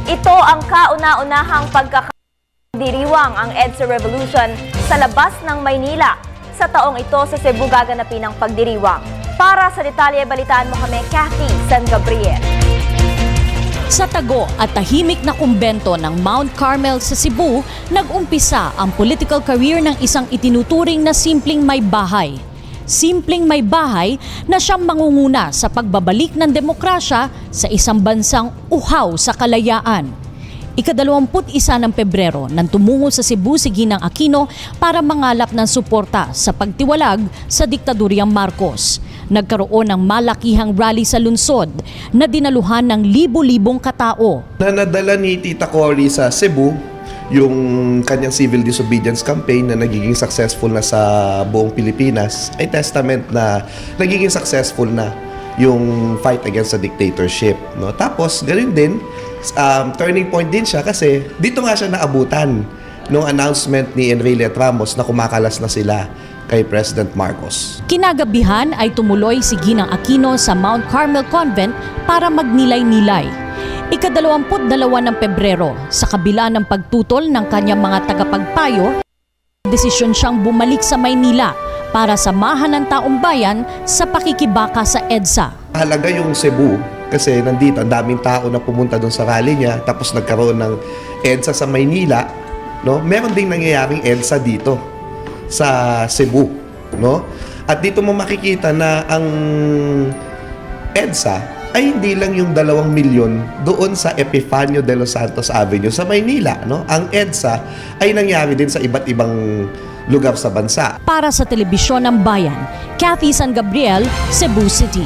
Ito ang kauna-unahang pagkakadiriwang ang EDSA Revolution sa labas ng Maynila. Sa taong ito sa Cebu gaganapin ang pagdiriwang. Para sa detalye, balitaan mo kami, Cathy San Gabriel. Sa tago at tahimik na kumbento ng Mount Carmel sa Cebu, nag-umpisa ang political career ng isang itinuturing na simpleng may bahay. Simpleng may bahay na siyang mangunguna sa pagbabalik ng demokrasya sa isang bansang uhaw sa kalayaan. Ika-21 ng Pebrero nang tumungo sa Cebu si Ginang Aquino para mangalap ng suporta sa pagtiwalag sa diktadoryang Marcos. Nagkaroon ng malakihang rally sa lungsod na dinaluhan ng libo-libong katao. Nadala ni Tita Cory sa Cebu yung kanyang civil disobedience campaign na nagiging successful na sa buong Pilipinas ay testament na nagiging successful na yung fight against the dictatorship. No? Tapos, ganoon din, turning point din siya kasi dito nga siya naabutan nung announcement ni Enrile Ramos na kumakalas na sila kay President Marcos. Kinagabihan ay tumuloy si Ginang Aquino sa Mount Carmel Convent para magnilay-nilay. Ika-22 ng Pebrero, sa kabila ng pagtutol ng kanyang mga tagapagpayo, desisyon siyang bumalik sa Maynila para samahan ng taong bayan sa pakikibaka sa EDSA. Mahalaga yung Cebu kasi nandito ang daming tao na pumunta doon sa rally niya tapos nagkaroon ng EDSA sa Maynila. No? Meron ding nangyayaring EDSA dito sa Cebu. No? At dito mo makikita na ang EDSA ay hindi lang yung 2 milyon doon sa Epifanio de los Santos Avenue sa Maynila. No? Ang EDSA ay nangyari din sa iba't ibang lugar sa bansa. Para sa Telebisyon ng Bayan, Cathy San Gabriel, Cebu City.